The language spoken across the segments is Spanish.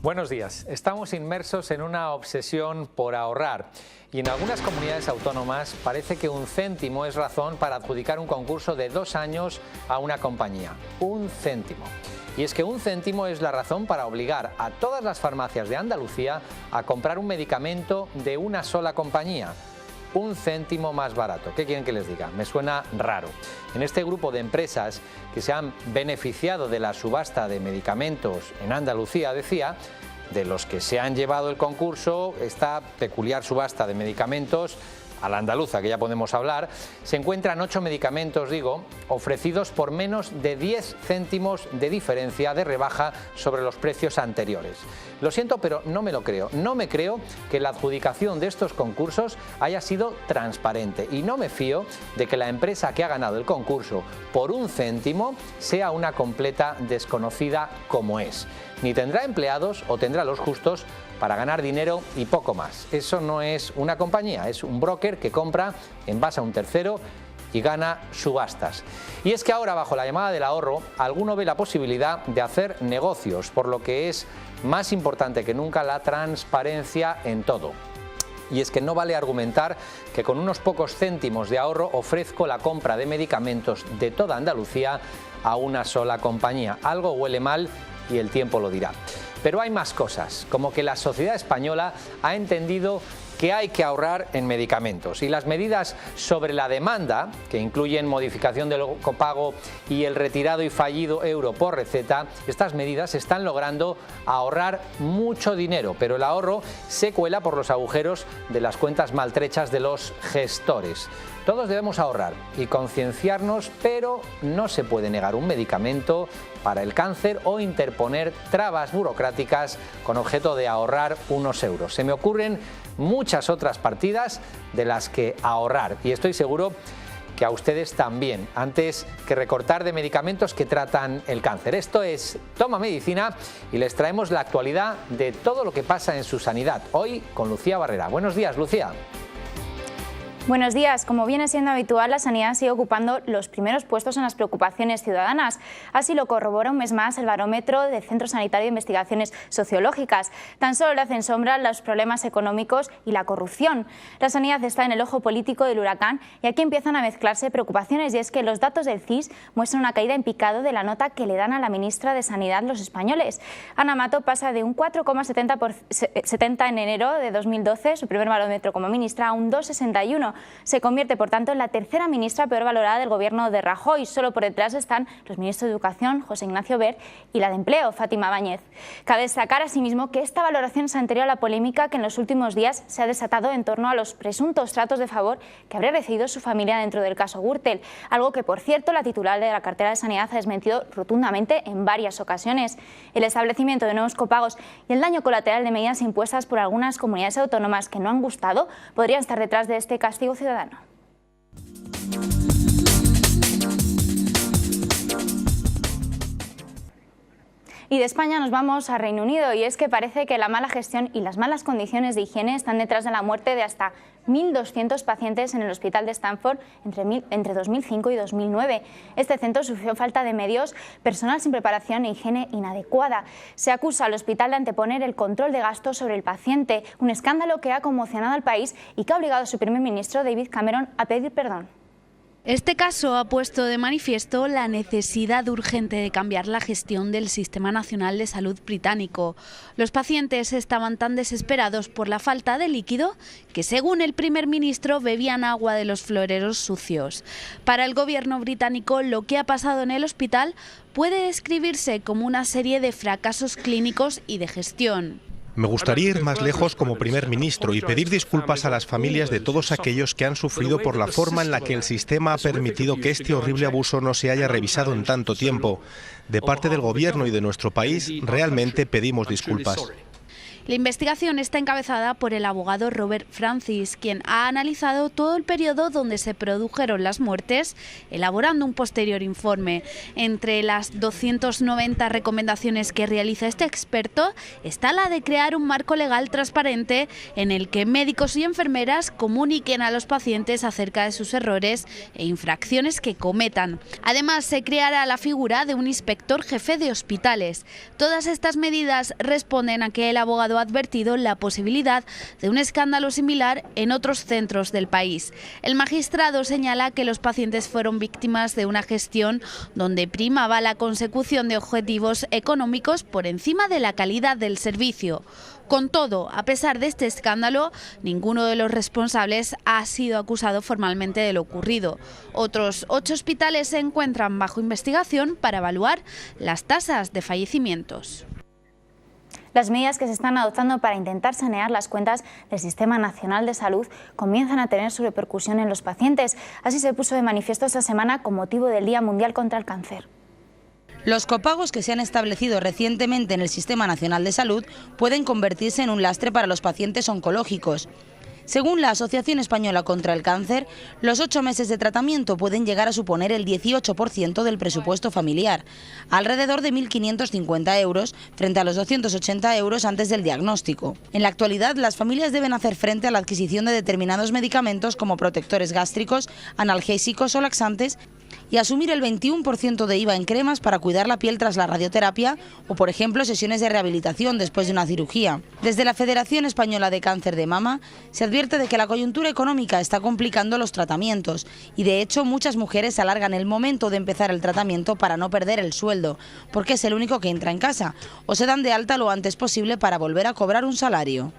Buenos días. Estamos inmersos en una obsesión por ahorrar y en algunas comunidades autónomas parece que un céntimo es razón para adjudicar un concurso de 2 años a una compañía. Un céntimo. Y es que un céntimo es la razón para obligar a todas las farmacias de Andalucía a comprar un medicamento de una sola compañía. Un céntimo más barato. ¿Qué quieren que les diga? Me suena raro. En este grupo de empresas que se han beneficiado de la subasta de medicamentos en Andalucía, decía, de los que se han llevado el concurso, esta peculiar subasta de medicamentos a la andaluza, que ya podemos hablar, se encuentran 8 medicamentos, digo, ofrecidos por menos de 10 céntimos de diferencia de rebaja sobre los precios anteriores. Lo siento, pero no me lo creo. No me creo que la adjudicación de estos concursos haya sido transparente y no me fío de que la empresa que ha ganado el concurso por un céntimo sea una completa desconocida como es. Ni tendrá empleados o tendrá los justos para ganar dinero y poco más. Eso no es una compañía, es un broker que compra en base a un tercero y gana subastas. Y es que ahora, bajo la llamada del ahorro, alguno ve la posibilidad de hacer negocios, por lo que es más importante que nunca la transparencia en todo. Y es que no vale argumentar que con unos pocos céntimos de ahorro ofrezco la compra de medicamentos de toda Andalucía a una sola compañía. Algo huele mal y el tiempo lo dirá. Pero hay más cosas, como que la sociedad española ha entendido que hay que ahorrar en medicamentos y las medidas sobre la demanda, que incluyen modificación del copago y el retirado y fallido euro por receta, estas medidas están logrando ahorrar mucho dinero, pero el ahorro se cuela por los agujeros de las cuentas maltrechas de los gestores. Todos debemos ahorrar y concienciarnos, pero no se puede negar un medicamento para el cáncer o interponer trabas burocráticas con objeto de ahorrar unos euros. Se me ocurren muchas otras partidas de las que ahorrar y estoy seguro que a ustedes también, antes que recortar de medicamentos que tratan el cáncer. Esto es Toma Medicina y les traemos la actualidad de todo lo que pasa en su sanidad. Hoy con Lucía Barrera. Buenos días, Lucía. Buenos días. Como viene siendo habitual, la sanidad sigue ocupando los primeros puestos en las preocupaciones ciudadanas. Así lo corrobora un mes más el barómetro del Centro Sanitario de Investigaciones Sociológicas. Tan solo le hacen sombra los problemas económicos y la corrupción. La sanidad está en el ojo político del huracán y aquí empiezan a mezclarse preocupaciones, y es que los datos del CIS muestran una caída en picado de la nota que le dan a la ministra de Sanidad los españoles. Ana Mato pasa de un 4,70 en enero de 2012, su primer barómetro como ministra, a un 2,61. Se convierte, por tanto, en la tercera ministra peor valorada del gobierno de Rajoy. Solo por detrás están los ministros de Educación, José Ignacio Wert, y la de Empleo, Fátima Báñez. Cabe destacar, asimismo, que esta valoración es anterior a la polémica que en los últimos días se ha desatado en torno a los presuntos tratos de favor que habría recibido su familia dentro del caso Gürtel, algo que, por cierto, la titular de la cartera de Sanidad ha desmentido rotundamente en varias ocasiones. El establecimiento de nuevos copagos y el daño colateral de medidas impuestas por algunas comunidades autónomas que no han gustado podrían estar detrás de este castigo ciudadano. Y de España nos vamos a Reino Unido, y es que parece que la mala gestión y las malas condiciones de higiene están detrás de la muerte de hasta 1.200 pacientes en el hospital de Stamford entre 2005 y 2009. Este centro sufrió falta de medios, personal sin preparación e higiene inadecuada. Se acusa al hospital de anteponer el control de gastos sobre el paciente, un escándalo que ha conmocionado al país y que ha obligado a su primer ministro, David Cameron, a pedir perdón. Este caso ha puesto de manifiesto la necesidad urgente de cambiar la gestión del Sistema Nacional de Salud británico. Los pacientes estaban tan desesperados por la falta de líquido que, según el primer ministro, bebían agua de los floreros sucios. Para el gobierno británico, lo que ha pasado en el hospital puede describirse como una serie de fracasos clínicos y de gestión. Me gustaría ir más lejos como primer ministro y pedir disculpas a las familias de todos aquellos que han sufrido por la forma en la que el sistema ha permitido que este horrible abuso no se haya revisado en tanto tiempo. De parte del gobierno y de nuestro país, realmente pedimos disculpas. La investigación está encabezada por el abogado Robert Francis, quien ha analizado todo el periodo donde se produjeron las muertes, elaborando un posterior informe. Entre las 290 recomendaciones que realiza este experto está la de crear un marco legal transparente en el que médicos y enfermeras comuniquen a los pacientes acerca de sus errores e infracciones que cometan. Además, se creará la figura de un inspector jefe de hospitales. Todas estas medidas responden a que el abogado ha advertido la posibilidad de un escándalo similar en otros centros del país. El magistrado señala que los pacientes fueron víctimas de una gestión donde primaba la consecución de objetivos económicos por encima de la calidad del servicio. Con todo, a pesar de este escándalo, ninguno de los responsables ha sido acusado formalmente de lo ocurrido. Otros 8 hospitales se encuentran bajo investigación para evaluar las tasas de fallecimientos. Las medidas que se están adoptando para intentar sanear las cuentas del Sistema Nacional de Salud comienzan a tener su repercusión en los pacientes. Así se puso de manifiesto esta semana con motivo del Día Mundial contra el Cáncer. Los copagos que se han establecido recientemente en el Sistema Nacional de Salud pueden convertirse en un lastre para los pacientes oncológicos. Según la Asociación Española contra el Cáncer, los 8 meses de tratamiento pueden llegar a suponer el 18% del presupuesto familiar, alrededor de 1.550 euros frente a los 280 euros antes del diagnóstico. En la actualidad, las familias deben hacer frente a la adquisición de determinados medicamentos como protectores gástricos, analgésicos o laxantes y asumir el 21% de IVA en cremas para cuidar la piel tras la radioterapia o, por ejemplo, sesiones de rehabilitación después de una cirugía. Desde la Federación Española de Cáncer de Mama se advierte de que la coyuntura económica está complicando los tratamientos y, de hecho, muchas mujeres alargan el momento de empezar el tratamiento para no perder el sueldo, porque es el único que entra en casa, o se dan de alta lo antes posible para volver a cobrar un salario.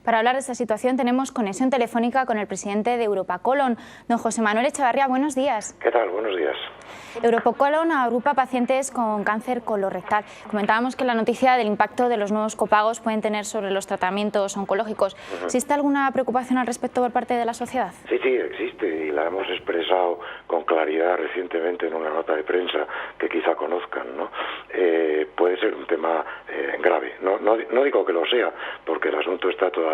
Para hablar de esta situación tenemos conexión telefónica con el presidente de Europa Colon, don José Manuel Echavarría. Buenos días. ¿Qué tal? Buenos días. Europa Colon agrupa pacientes con cáncer colorectal. Comentábamos que la noticia del impacto de los nuevos copagos pueden tener sobre los tratamientos oncológicos. ¿Existe alguna preocupación al respecto por parte de la sociedad? Sí, existe y la hemos expresado con claridad recientemente en una nota de prensa que quizá conozcan, ¿no? Puede ser un tema grave. No digo que lo sea, porque el asunto está todavía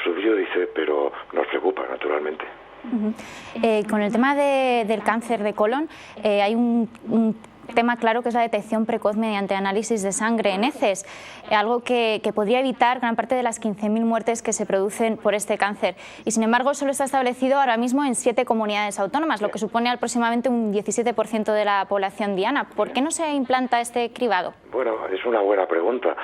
sub iudice, pero nos preocupa naturalmente. Con el tema del cáncer de colon hay un tema claro que es la detección precoz mediante análisis de sangre en heces, algo que podría evitar gran parte de las 15.000 muertes que se producen por este cáncer. Y sin embargo solo está establecido ahora mismo en 7 comunidades autónomas, lo que supone aproximadamente un 17% de la población diana. ¿Por qué no se implanta este cribado? Bueno, es una buena pregunta.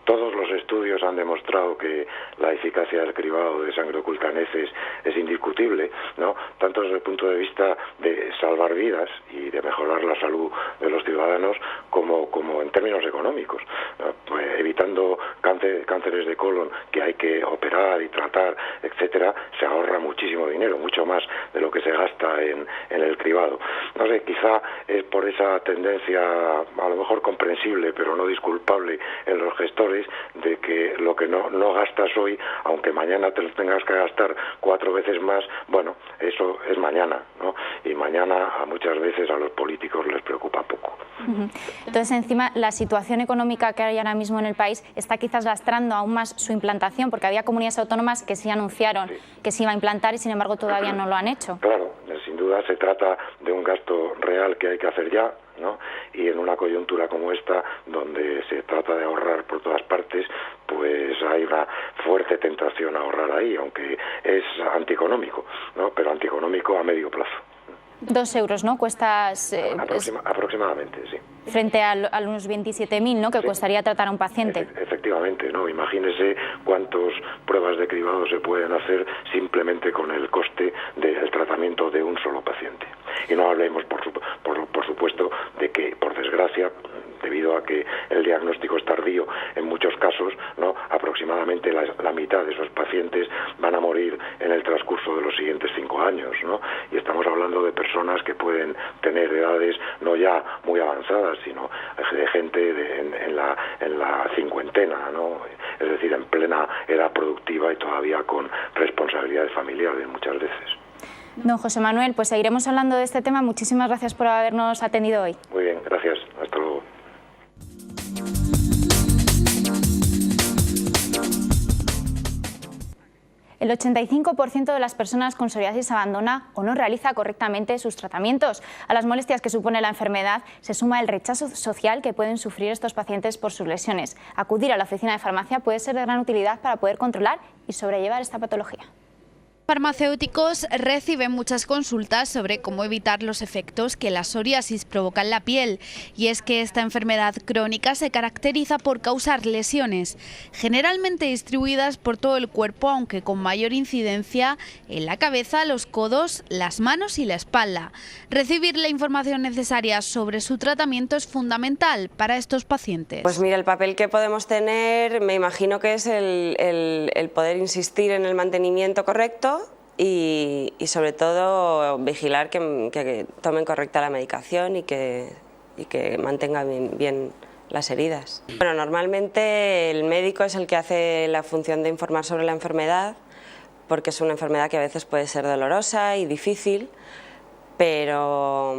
Todos los estudios han demostrado que la eficacia del cribado de sangre oculta en heces es indiscutible, ¿no? Tanto desde el punto de vista de salvar vidas y de mejorar la salud de los ciudadanos como en términos económicos, ¿no? Pues evitando cánceres de colon que hay que operar y tratar, etcétera, se ahorra muchísimo dinero, mucho más de lo que se gasta en el cribado. No sé, quizá es por esa tendencia a lo mejor comprensible, pero no disculpable en los gestores, de que lo que no gastas hoy, aunque mañana te lo tengas que gastar 4 veces más, bueno, eso es mañana, ¿no? Y mañana muchas veces a los políticos les preocupa poco. Entonces, encima, la situación económica que hay ahora mismo en el país está quizás lastrando aún más su implantación, porque había comunidades autónomas que sí anunciaron que se iba a implantar y sin embargo todavía no lo han hecho. Claro, sin duda se trata de un gasto real que hay que hacer ya, ¿no? Y en una coyuntura como esta, donde se trata de ahorrar por todas partes, pues hay una fuerte tentación a ahorrar ahí, aunque es antieconómico, ¿no? Pero antieconómico a medio plazo. 2 euros, ¿no? Cuesta... aproximadamente, sí. Frente a unos 27.000, ¿no? Que costaría tratar a un paciente. Efectivamente, ¿no? Imagínese cuántas pruebas de cribado se pueden hacer simplemente con el coste del tratamiento de un solo paciente. Y no hablemos, por supuesto, de que, por desgracia, debido a que el diagnóstico es tardío en muchos casos, ¿no? Aproximadamente la mitad de esos pacientes van a morir en el transcurso de los siguientes 5 años, ¿no? Y estamos hablando de personas que pueden tener edades no ya muy avanzadas, sino de gente en la cincuentena, ¿no? Es decir, en plena edad productiva y todavía con responsabilidades familiares muchas veces. Don José Manuel, pues seguiremos hablando de este tema. Muchísimas gracias por habernos atendido hoy. Muy bien, gracias. Hasta luego. El 85% de las personas con psoriasis abandona o no realiza correctamente sus tratamientos. A las molestias que supone la enfermedad se suma el rechazo social que pueden sufrir estos pacientes por sus lesiones. Acudir a la oficina de farmacia puede ser de gran utilidad para poder controlar y sobrellevar esta patología. Farmacéuticos reciben muchas consultas sobre cómo evitar los efectos que la psoriasis provoca en la piel, y es que esta enfermedad crónica se caracteriza por causar lesiones, generalmente distribuidas por todo el cuerpo, aunque con mayor incidencia en la cabeza, los codos, las manos y la espalda. Recibir la información necesaria sobre su tratamiento es fundamental para estos pacientes. Pues mira, el papel que podemos tener, me imagino que es el poder insistir en el mantenimiento correcto, y sobre todo vigilar que tomen correcta la medicación y que mantengan bien las heridas. Bueno, normalmente el médico es el que hace la función de informar sobre la enfermedad, porque es una enfermedad que a veces puede ser dolorosa y difícil, pero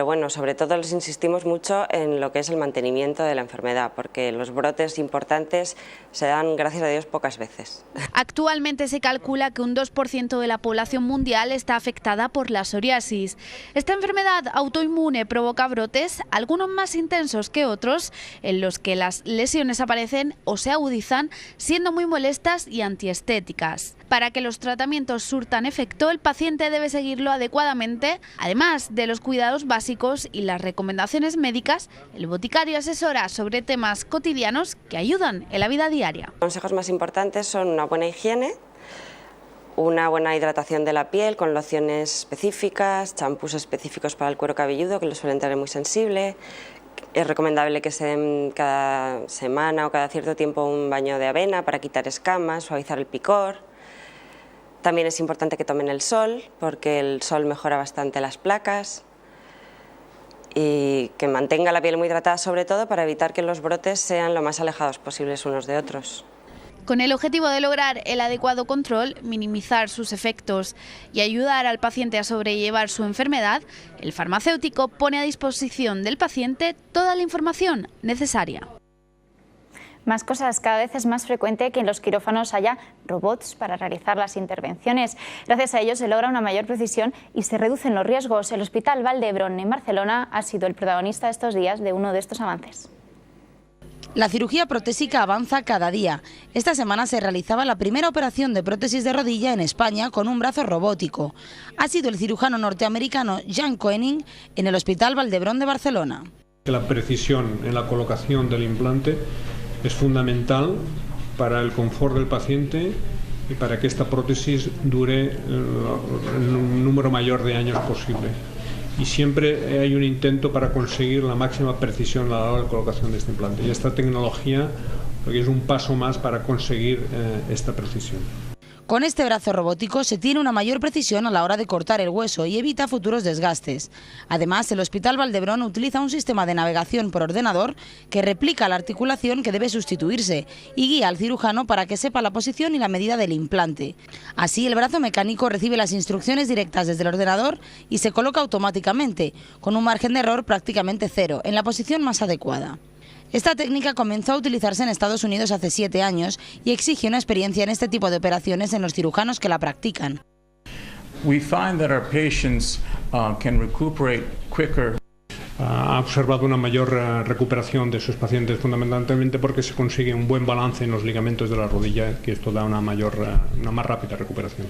bueno, sobre todo les insistimos mucho en lo que es el mantenimiento de la enfermedad, porque los brotes importantes se dan, gracias a Dios, pocas veces. Actualmente se calcula que un 2% de la población mundial está afectada por la psoriasis. Esta enfermedad autoinmune provoca brotes, algunos más intensos que otros, en los que las lesiones aparecen o se agudizan, siendo muy molestas y antiestéticas. Para que los tratamientos surtan efecto, el paciente debe seguirlo adecuadamente. Además de los cuidados básicos y las recomendaciones médicas, el boticario asesora sobre temas cotidianos que ayudan en la vida diaria. Los consejos más importantes son una buena higiene, una buena hidratación de la piel con lociones específicas, champús específicos para el cuero cabelludo, que lo suelen tener muy sensible. Es recomendable que se den cada semana o cada cierto tiempo un baño de avena para quitar escamas, suavizar el picor. También es importante que tomen el sol, porque el sol mejora bastante las placas, y que mantenga la piel muy hidratada, sobre todo para evitar que los brotes sean lo más alejados posibles unos de otros. Con el objetivo de lograr el adecuado control, minimizar sus efectos y ayudar al paciente a sobrellevar su enfermedad, el farmacéutico pone a disposición del paciente toda la información necesaria. Más cosas, cada vez es más frecuente que en los quirófanos haya robots para realizar las intervenciones. Gracias a ello se logra una mayor precisión y se reducen los riesgos. El Hospital Vall d'Hebron en Barcelona ha sido el protagonista estos días de uno de estos avances. La cirugía protésica avanza cada día. Esta semana se realizaba la primera operación de prótesis de rodilla en España con un brazo robótico. Ha sido el cirujano norteamericano Jan Koenig en el Hospital Vall d'Hebron de Barcelona. La precisión en la colocación del implante es fundamental para el confort del paciente y para que esta prótesis dure un número mayor de años posible. Y siempre hay un intento para conseguir la máxima precisión a la hora de la colocación de este implante. Y esta tecnología es un paso más para conseguir esta precisión. Con este brazo robótico se tiene una mayor precisión a la hora de cortar el hueso y evita futuros desgastes. Además, el Hospital Vall d'Hebron utiliza un sistema de navegación por ordenador que replica la articulación que debe sustituirse y guía al cirujano para que sepa la posición y la medida del implante. Así, el brazo mecánico recibe las instrucciones directas desde el ordenador y se coloca automáticamente, con un margen de error prácticamente cero, en la posición más adecuada. Esta técnica comenzó a utilizarse en Estados Unidos hace 7 años y exige una experiencia en este tipo de operaciones en los cirujanos que la practican. Ha observado una mayor recuperación de sus pacientes, fundamentalmente porque se consigue un buen balance en los ligamentos de la rodilla, que esto da una más rápida recuperación.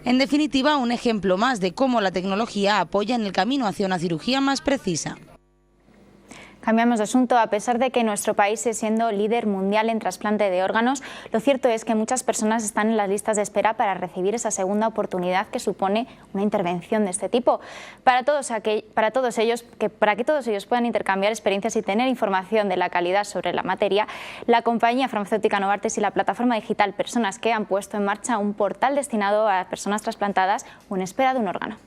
En definitiva, un ejemplo más de cómo la tecnología apoya en el camino hacia una cirugía más precisa. Cambiamos de asunto. A pesar de que nuestro país sigue siendo líder mundial en trasplante de órganos, lo cierto es que muchas personas están en las listas de espera para recibir esa segunda oportunidad que supone una intervención de este tipo. Para que todos ellos puedan intercambiar experiencias y tener información de la calidad sobre la materia, la compañía farmacéutica Novartis y la plataforma digital Personas que han puesto en marcha un portal destinado a personas trasplantadas o en espera de un órgano.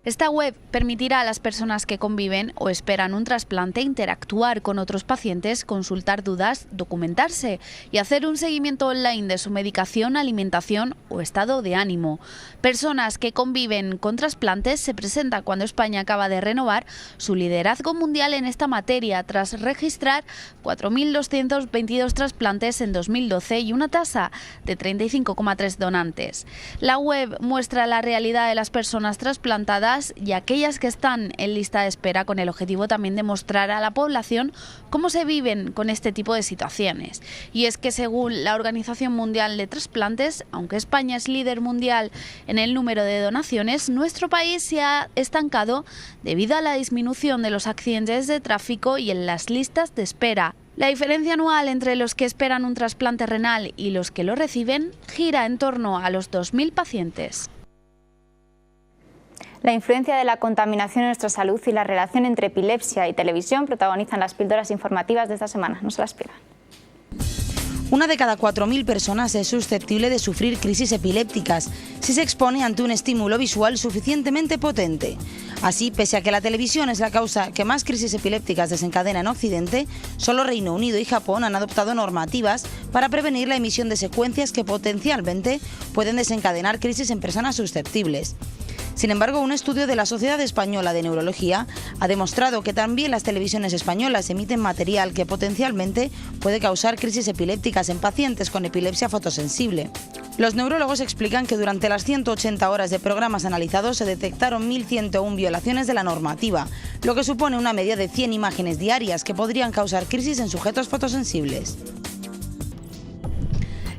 Esta web permitirá a las personas que conviven o esperan un trasplante interactuar con otros pacientes, consultar dudas, documentarse y hacer un seguimiento online de su medicación, alimentación o estado de ánimo. Personas que conviven con trasplantes se presentan cuando España acaba de renovar su liderazgo mundial en esta materia tras registrar 4.222 trasplantes en 2012 y una tasa de 35,3 donantes. La web muestra la realidad de las personas trasplantadas y aquellas que están en lista de espera, con el objetivo también de mostrar a la población cómo se viven con este tipo de situaciones. Y es que según la Organización Mundial de Trasplantes, aunque España es líder mundial en el número de donaciones, nuestro país se ha estancado debido a la disminución de los accidentes de tráfico y en las listas de espera. La diferencia anual entre los que esperan un trasplante renal y los que lo reciben gira en torno a los 2.000 pacientes. La influencia de la contaminación en nuestra salud y la relación entre epilepsia y televisión protagonizan las píldoras informativas de esta semana. No se las pierdan. Una de cada 4.000 personas es susceptible de sufrir crisis epilépticas si se expone ante un estímulo visual suficientemente potente. Así, pese a que la televisión es la causa que más crisis epilépticas desencadena en Occidente, solo Reino Unido y Japón han adoptado normativas para prevenir la emisión de secuencias que potencialmente pueden desencadenar crisis en personas susceptibles. Sin embargo, un estudio de la Sociedad Española de Neurología ha demostrado que también las televisiones españolas emiten material que potencialmente puede causar crisis epilépticas en pacientes con epilepsia fotosensible. Los neurólogos explican que durante las 180 horas de programas analizados se detectaron 1.101 violaciones de la normativa, lo que supone una media de 100 imágenes diarias que podrían causar crisis en sujetos fotosensibles.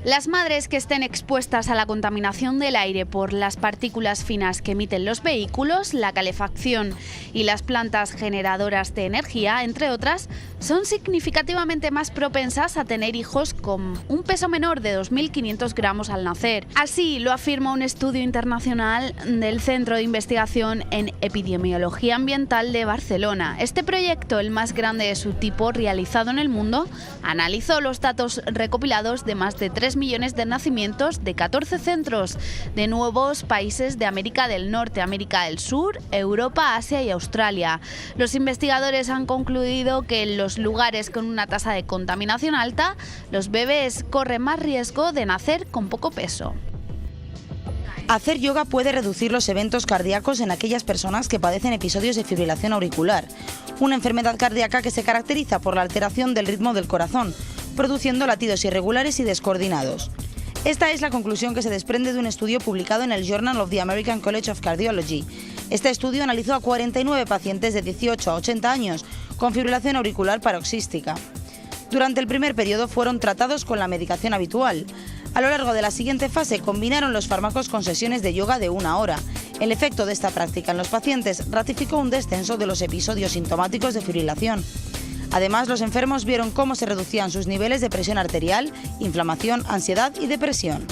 Las madres que estén expuestas a la contaminación del aire por las partículas finas que emiten los vehículos, la calefacción y las plantas generadoras de energía, entre otras, son significativamente más propensas a tener hijos con un peso menor de 2.500 gramos al nacer. Así lo afirma un estudio internacional del Centro de Investigación en Epidemiología Ambiental de Barcelona. Este proyecto, el más grande de su tipo realizado en el mundo, analizó los datos recopilados de más de 3 millones de nacimientos de 14 centros de nuevos países de América del Norte, América del Sur, Europa, Asia y Australia. Los investigadores han concluido que en los lugares con una tasa de contaminación alta, los bebés corren más riesgo de nacer con poco peso. Hacer yoga puede reducir los eventos cardíacos en aquellas personas que padecen episodios de fibrilación auricular, una enfermedad cardíaca que se caracteriza por la alteración del ritmo del corazón, produciendo latidos irregulares y descoordinados. Esta es la conclusión que se desprende de un estudio publicado en el Journal of the American College of Cardiology. Este estudio analizó a 49 pacientes de 18 a 80 años con fibrilación auricular paroxística. Durante el primer periodo fueron tratados con la medicación habitual. A lo largo de la siguiente fase combinaron los fármacos con sesiones de yoga de 1 hora. El efecto de esta práctica en los pacientes ratificó un descenso de los episodios sintomáticos de fibrilación. Además, los enfermos vieron cómo se reducían sus niveles de presión arterial, inflamación, ansiedad y depresión.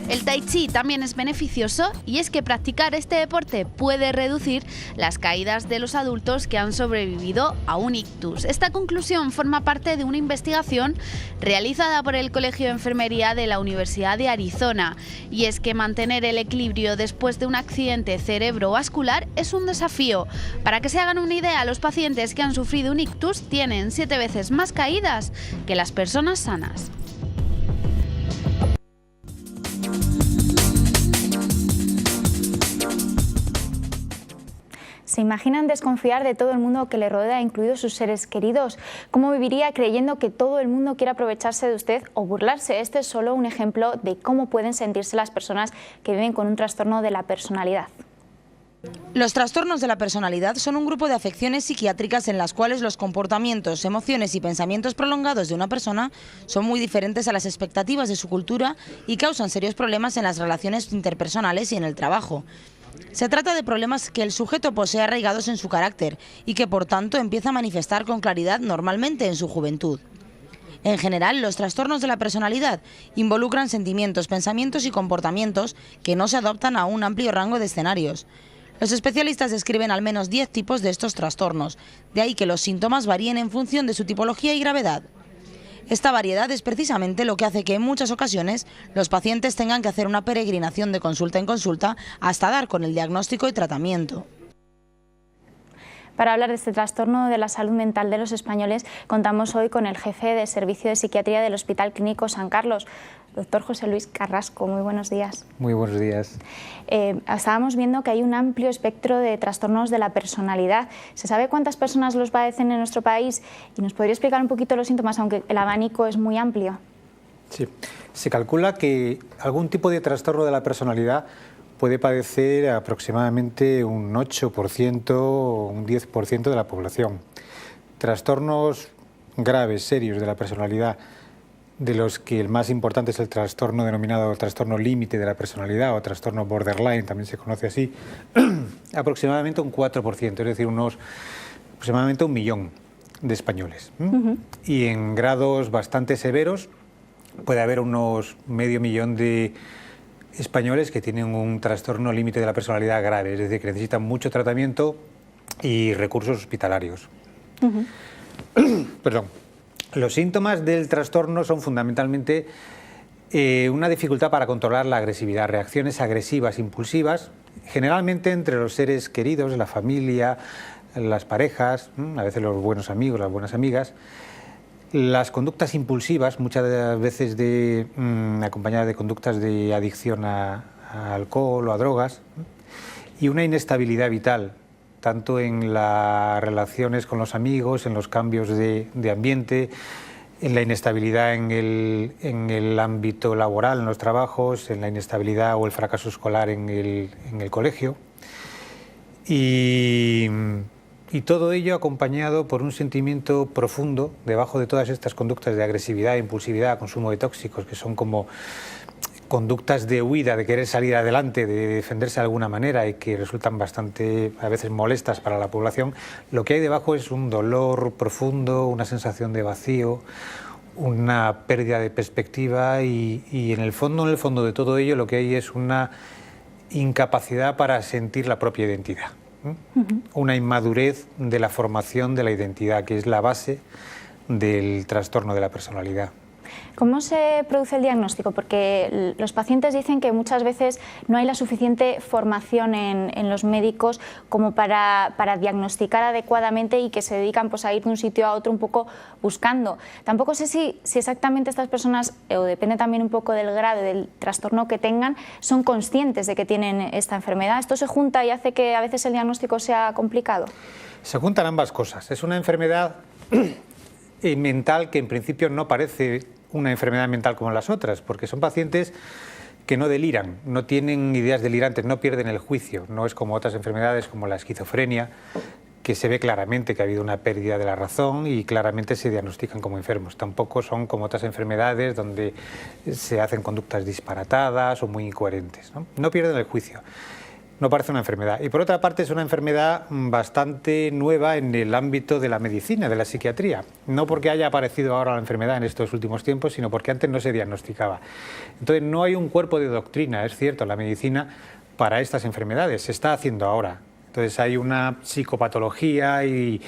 El Tai Chi también es beneficioso, y es que practicar este deporte puede reducir las caídas de los adultos que han sobrevivido a un ictus. Esta conclusión forma parte de una investigación realizada por el Colegio de Enfermería de la Universidad de Arizona, y es que mantener el equilibrio después de un accidente cerebrovascular es un desafío. Para que se hagan una idea, los pacientes que han sufrido un ictus tienen 7 veces más caídas que las personas sanas. ¿Se imaginan desconfiar de todo el mundo que le rodea, incluidos sus seres queridos? ¿Cómo viviría creyendo que todo el mundo quiere aprovecharse de usted o burlarse? Este es solo un ejemplo de cómo pueden sentirse las personas que viven con un trastorno de la personalidad. Los trastornos de la personalidad son un grupo de afecciones psiquiátricas en las cuales los comportamientos, emociones y pensamientos prolongados de una persona son muy diferentes a las expectativas de su cultura y causan serios problemas en las relaciones interpersonales y en el trabajo. Se trata de problemas que el sujeto posee arraigados en su carácter y que por tanto empieza a manifestar con claridad normalmente en su juventud. En general, los trastornos de la personalidad involucran sentimientos, pensamientos y comportamientos que no se adaptan a un amplio rango de escenarios. Los especialistas describen al menos 10 tipos de estos trastornos, de ahí que los síntomas varíen en función de su tipología y gravedad. Esta variedad es precisamente lo que hace que en muchas ocasiones los pacientes tengan que hacer una peregrinación de consulta en consulta hasta dar con el diagnóstico y tratamiento. Para hablar de este trastorno de la salud mental de los españoles, contamos hoy con el jefe de Servicio de Psiquiatría del Hospital Clínico San Carlos, doctor José Luis Carrasco. Muy buenos días. Muy buenos días. Estábamos viendo que hay un amplio espectro de trastornos de la personalidad. ¿Se sabe cuántas personas los padecen en nuestro país? ¿Y nos podría explicar un poquito los síntomas, aunque el abanico es muy amplio? Sí, se calcula que algún tipo de trastorno de la personalidad puede padecer aproximadamente un 8% o un 10% de la población. Trastornos graves, serios de la personalidad, de los que el más importante es el trastorno denominado trastorno límite de la personalidad o trastorno borderline, también se conoce así, aproximadamente un 4%, es decir, aproximadamente 1 millón de españoles. Y en grados bastante severos puede haber unos medio millón de españoles que tienen un trastorno límite de la personalidad grave, es decir, que necesitan mucho tratamiento y recursos hospitalarios. Perdón. Los síntomas del trastorno son fundamentalmente una dificultad para controlar la agresividad, reacciones agresivas, impulsivas, generalmente entre los seres queridos, la familia, las parejas, a veces los buenos amigos, las buenas amigas. Las conductas impulsivas, muchas veces acompañadas de conductas de adicción a alcohol o a drogas, y una inestabilidad vital, tanto en las relaciones con los amigos, en los cambios de ambiente, en la inestabilidad en el ámbito laboral, en los trabajos, en la inestabilidad o el fracaso escolar en el colegio. Y todo ello acompañado por un sentimiento profundo debajo de todas estas conductas de agresividad, impulsividad, consumo de tóxicos, que son como conductas de huida, de querer salir adelante, de defenderse de alguna manera y que resultan bastante, a veces, molestas para la población. Lo que hay debajo es un dolor profundo, una sensación de vacío, una pérdida de perspectiva y en el fondo de todo ello lo que hay es una incapacidad para sentir la propia identidad. Una inmadurez de la formación de la identidad, que es la base del trastorno de la personalidad. ¿Cómo se produce el diagnóstico? Porque los pacientes dicen que muchas veces no hay la suficiente formación en los médicos como para diagnosticar adecuadamente y que se dedican pues, a ir de un sitio a otro un poco buscando. Tampoco sé si exactamente estas personas, o depende también un poco del grado del trastorno que tengan, son conscientes de que tienen esta enfermedad. ¿Esto se junta y hace que a veces el diagnóstico sea complicado? Se juntan ambas cosas. Es una enfermedad mental que en principio no parece una enfermedad mental como las otras, porque son pacientes que no deliran, no tienen ideas delirantes, no pierden el juicio. No es como otras enfermedades como la esquizofrenia, que se ve claramente que ha habido una pérdida de la razón y claramente se diagnostican como enfermos. Tampoco son como otras enfermedades donde se hacen conductas disparatadas o muy incoherentes. No pierden el juicio. No parece una enfermedad. Y por otra parte es una enfermedad bastante nueva en el ámbito de la medicina, de la psiquiatría. No porque haya aparecido ahora la enfermedad en estos últimos tiempos, sino porque antes no se diagnosticaba. Entonces no hay un cuerpo de doctrina, es cierto, la medicina para estas enfermedades. Se está haciendo ahora. Entonces hay una psicopatología y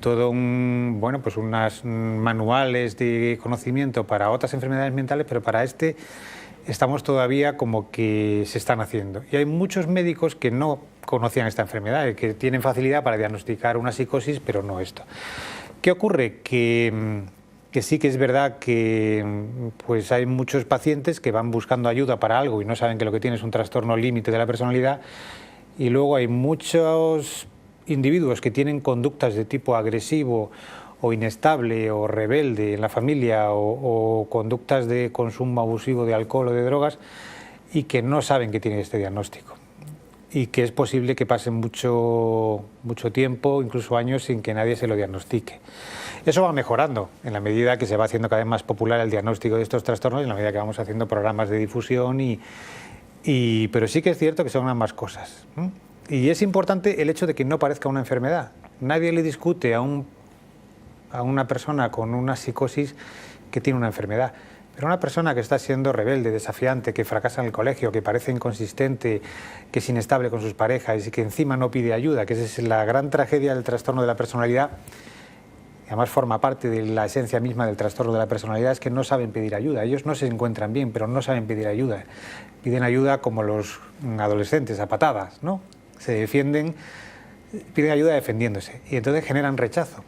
todo unos manuales de conocimiento para otras enfermedades mentales, pero para estamos todavía como que se están haciendo. Y hay muchos médicos que no conocían esta enfermedad, que tienen facilidad para diagnosticar una psicosis, pero no esto. ¿Qué ocurre? Que sí que es verdad que pues hay muchos pacientes que van buscando ayuda para algo y no saben que lo que tienen es un trastorno límite de la personalidad, y luego hay muchos individuos que tienen conductas de tipo agresivo o inestable o rebelde en la familia o conductas de consumo abusivo de alcohol o de drogas y que no saben que tienen este diagnóstico y que es posible que pasen mucho tiempo, incluso años, sin que nadie se lo diagnostique. Eso va mejorando en la medida que se va haciendo cada vez más popular el diagnóstico de estos trastornos, en la medida que vamos haciendo programas de difusión, pero sí que es cierto que son ambas cosas. Y es importante el hecho de que no parezca una enfermedad. Nadie le discute a una persona con una psicosis que tiene una enfermedad. Pero una persona que está siendo rebelde, desafiante, que fracasa en el colegio, que parece inconsistente, que es inestable con sus parejas y que encima no pide ayuda, que esa es la gran tragedia del trastorno de la personalidad, además forma parte de la esencia misma del trastorno de la personalidad, es que no saben pedir ayuda. Ellos no se encuentran bien, pero no saben pedir ayuda. Piden ayuda como los adolescentes, a patadas, ¿no? Se defienden, piden ayuda defendiéndose y entonces generan rechazo.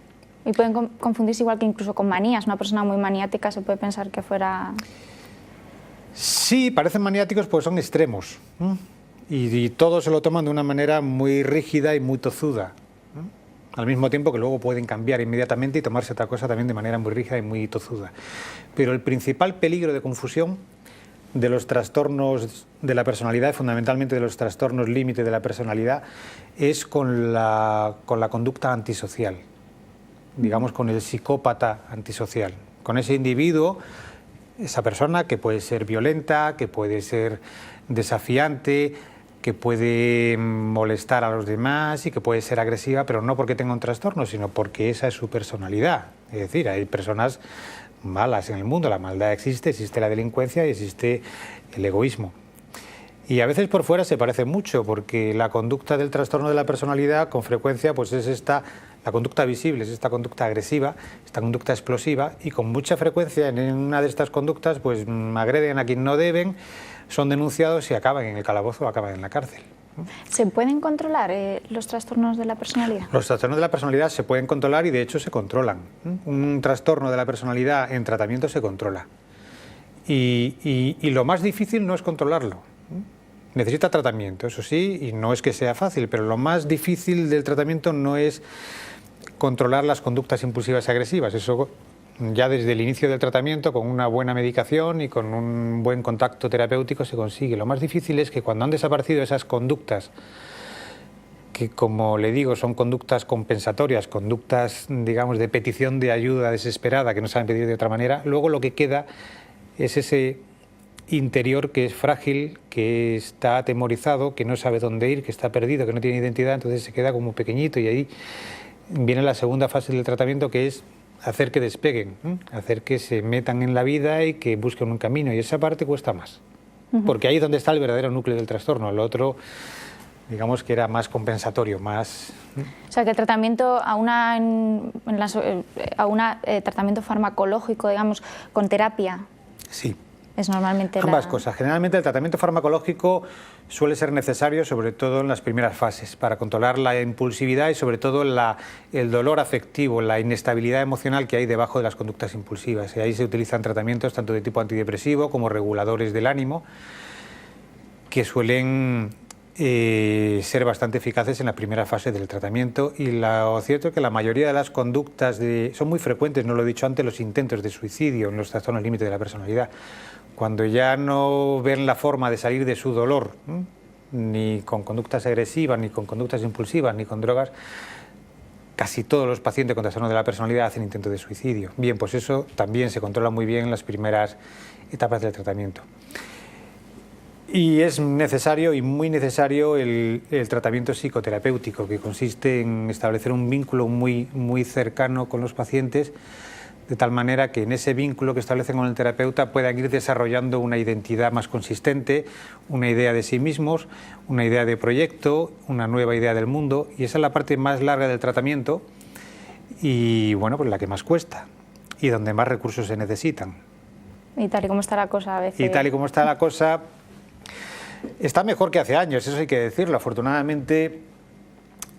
Y pueden confundirse igual que incluso con manías. Una persona muy maniática se puede pensar que fuera... Sí, parecen maniáticos porque son extremos, ¿eh? Y todos se lo toman de una manera muy rígida y muy tozuda, ¿eh? Al mismo tiempo que luego pueden cambiar inmediatamente y tomarse otra cosa también de manera muy rígida y muy tozuda. Pero el principal peligro de confusión de los trastornos de la personalidad, fundamentalmente de los trastornos límite de la personalidad, es con la conducta antisocial, digamos con el psicópata antisocial, con ese individuo, esa persona que puede ser violenta, que puede ser desafiante, que puede molestar a los demás y que puede ser agresiva, pero no porque tenga un trastorno, sino porque esa es su personalidad. Es decir, hay personas malas en el mundo, la maldad existe la delincuencia y existe el egoísmo. Y a veces por fuera se parece mucho, porque la conducta del trastorno de la personalidad con frecuencia pues es la conducta visible, es esta conducta agresiva, esta conducta explosiva, y con mucha frecuencia en una de estas conductas pues agreden a quien no deben, son denunciados y acaban en el calabozo o acaban en la cárcel. ¿Se pueden controlar los trastornos de la personalidad? Los trastornos de la personalidad se pueden controlar y de hecho se controlan. Un trastorno de la personalidad en tratamiento se controla. Y lo más difícil no es controlarlo. Necesita tratamiento, eso sí, y no es que sea fácil, pero lo más difícil del tratamiento no es controlar las conductas impulsivas y agresivas. Eso ya desde el inicio del tratamiento, con una buena medicación y con un buen contacto terapéutico se consigue. Lo más difícil es que cuando han desaparecido esas conductas, que como le digo son conductas compensatorias, conductas digamos de petición de ayuda desesperada que no saben pedir de otra manera, luego lo que queda es ese interior que es frágil, que está atemorizado, que no sabe dónde ir, que está perdido, que no tiene identidad, entonces se queda como pequeñito y ahí viene la segunda fase del tratamiento, que es hacer que despeguen, hacer que se metan en la vida y que busquen un camino, y esa parte cuesta más, porque ahí es donde está el verdadero núcleo del trastorno. El otro, digamos que era más compensatorio, más... O sea, que el tratamiento tratamiento farmacológico, digamos, con terapia... Sí. Es normalmente ambas cosas. Generalmente el tratamiento farmacológico suele ser necesario, sobre todo en las primeras fases, para controlar la impulsividad y sobre todo el dolor afectivo, la inestabilidad emocional que hay debajo de las conductas impulsivas. Y ahí se utilizan tratamientos tanto de tipo antidepresivo como reguladores del ánimo, que suelen ser bastante eficaces en la primera fase del tratamiento. Y lo cierto es que la mayoría de las conductas son muy frecuentes, no lo he dicho antes, los intentos de suicidio en los trastornos límite de la personalidad. Cuando ya no ven la forma de salir de su dolor, ni con conductas agresivas, ni con conductas impulsivas, ni con drogas, casi todos los pacientes con trastorno de la personalidad hacen intentos de suicidio. Bien, pues eso también se controla muy bien en las primeras etapas del tratamiento. Y es necesario y muy necesario el tratamiento psicoterapéutico, que consiste en establecer un vínculo muy, muy cercano con los pacientes, de tal manera que en ese vínculo que establecen con el terapeuta puedan ir desarrollando una identidad más consistente, una idea de sí mismos, una idea de proyecto, una nueva idea del mundo, y esa es la parte más larga del tratamiento y bueno, pues la que más cuesta y donde más recursos se necesitan. Y tal y como está la cosa a veces... Y tal y como está la cosa, está mejor que hace años, eso hay que decirlo. Afortunadamente